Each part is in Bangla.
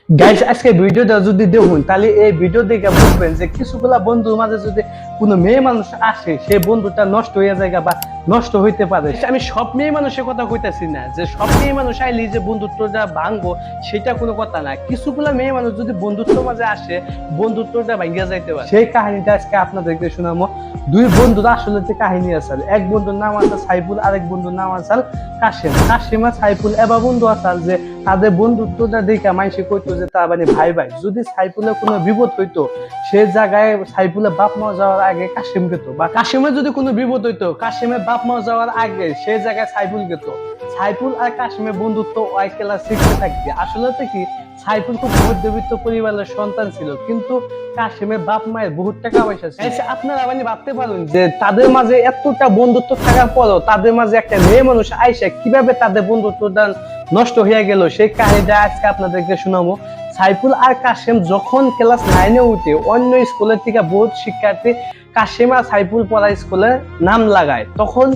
গাইস আজকে ভিডিওটা যদি দেখুন তাহলে এই ভিডিও দেখে বুঝবেন যে কিছুগুলা বন্ধুর মাঝে যদি কোনো মেয়ে মানুষ আসে সেই বন্ধুটা নষ্ট হয়ে যায় বা নষ্ট হইতে পারে। আমি সব মেয়ে মানুষের কথা কইতাছি না যে সব মেয়ে মানুষ আইলি যে বন্ধুত্বটা ভাঙবো সেটা কোনো কথা না। কিছুগুলা মেয়ে মানুষ যদি বন্ধুত্ব মাঝে আসে বন্ধুত্বটা ভাঙিয়া যাইতে পারে। সেই কাহিনীটা আজকে আপনাদেরকে শোনাবো। দুই বন্ধুর আসলে যে কাহিনী আছে, এক বন্ধুর নাম আছে সাইফুল, আরেক বন্ধুর নাম আছে কাশেম। কাশেম আর সাইফুল এবার বন্ধু আছে যে তাদের বন্ধুত্বটা দেখে মানুষে কইতো যে তার মানে ভাই ভাই। যদি সাইফুলের কোনো বিপদ হইতো সে জায়গায় সাইফুলের বাপ মা যাওয়ার আগে কাশেম গেত, বা কাশেমের যদি কোনো বিপদ হইতো কাশেমের বাপ মা যাওয়ার আগে সে জায়গায় সাইফুল গেত। সাইফুল আর কাশেমের বন্ধুত্ব ওই ক্লাস 6 থাকবে। আসলে তো কি সাইফুল খুব মধ্যবিত্ত পরিবারের সন্তান ছিল, কিন্তু কাশেমের বাপ মায়ের বহুত টাকা পয়সা ছিল। আপনারা মানে ভাবতে পারেন যে তাদের মাঝে এতটা বন্ধুত্ব থাকার পরও তাদের মাঝে একটা মেয়ে মানুষ আইসা কিভাবে তাদের বন্ধুত্বটা নষ্ট হয়ে গেল সেই কাহিনীটা আজকে আপনাদেরকে শোনাবো। সাইফুল আর কাশেম যখন ক্লাস 9-এ উঠে অন্য স্কুলের থেকে বহুত শিক্ষার্থী কাশেম আর সাইফুল পড়া স্কুলে নাম লাগায়, তখন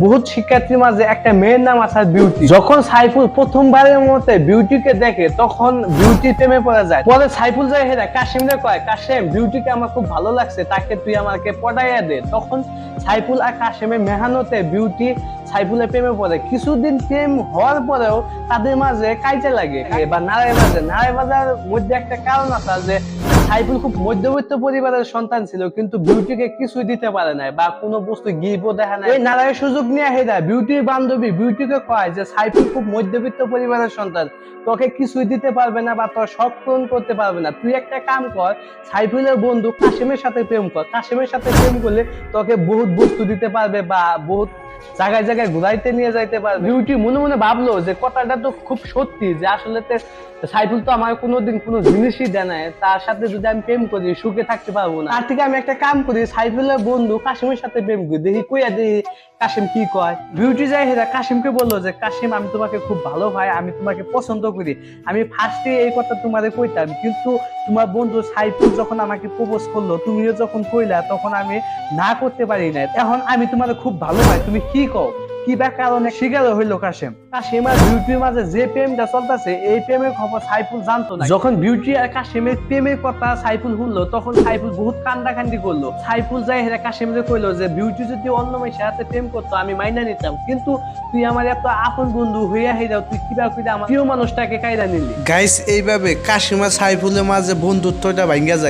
বহুত শিক্ষার্থীর মাঝে একটা মেয়ের নাম আছে বিউটি। যখন সাইফুল প্রথমবারের মতো বিউটিকে দেখে তখন বিউটির প্রেমে পড়ে যায়। পরে সাইফুল যায় হেরা কাশেমরে কয়, কাশেম বিউটিকে আমার খুব ভালো লাগছে, তাকে তুই আমাকে পটাইয়া দে। তখন সাইফুল আর কাশেমের মেহানতে বিউটি সাইফুলের প্রেমে পড়ে। কিছুদিন প্রেম হওয়ার পরেও তাদের মাঝে কাইজা লাগে বা নাড়াই বাজার মধ্যে একটা কারণ আছে যে সাইফুল খুব মধ্যবিত্ত পরিবারের সন্তান ছিল, কিন্তু বিউটিকে কিছুই দিতে পারে না বা কোনো বস্তু গিফটও দেখা নাই। এই নারায়ের সুযোগ নিয়ে হেরা বিউটির বান্ধবী বিউটিকে কয় যে সাইফুল খুব মধ্যবিত্ত পরিবারের সন্তান, তোকে কিছুই দিতে পারবে না বা তোর শখ পূরণ করতে পারবে না। তুই একটা কাম কর, সাইফুলের বন্ধু কাশেমের সাথে প্রেম কর। কাশেমের সাথে প্রেম করলে তোকে বহুত বস্তু দিতে পারবে বা বহুত জায়গায় জায়গায় ঘুরাইতে নিয়ে যাইতে পারবে। বিউটি মনে মনে ভাবলো যে কথাটা তো খুব সত্যি, যে আসলে সাইফুল তো আমার কোনোদিন কোনো জিনিসই দেয় নাই, তার সাথে যদি আমি প্রেম করি সুখে থাকতে পারবো না। তার থেকে আমি একটা কাম করি, সাইফুলের বন্ধু কাশেমের সাথে প্রেম করি, দেখি কইয়া দেখি কাশেম কি কয়। বিউটি যাই হেরা কাশেমকে বললো যে কাশেম আমি তোমাকে খুব ভালো ভাই, আমি তোমাকে পছন্দ করি। আমি ফার্স্টে এই কথা তোমারে কইতাম, কিন্তু তোমার বন্ধু সাইফুল যখন আমাকে প্রপোজ করলো তুমিও যখন কইলা তখন আমি না করতে পারি না। এখন আমি তোমার খুব ভালো ভাই, তুমি কি কও? কি বা কারণে শিকার হইলো কাশেম। কাশেম আর বিউটির মাঝে যে প্রেমটা চলতেছে এই প্রেমের খবর সাইফুল জানতো না। যখন বিউটি আর কাশেমের প্রেমের কথা সাইফুল শুনলো তখন সাইফুল বহুত কান্দাকান্দি করলো। সাইফুল যাই হেরা কাশেমকে কইলো যে বিউটি যদি অন্য মেয়ের সাথে প্রেম করতো আমি মাইনা নিতাম, কিন্তু তুই আমার এত আপন বন্ধু হইয়া হেরাও তুই কিভাবে করে আমার প্রিয় মানুষটাকে কাইরা নিলি। গাইস এইভাবে কাশিম আর সাইফুলের মাঝে বন্ধুত্বটা ভাঙ্গা যায়।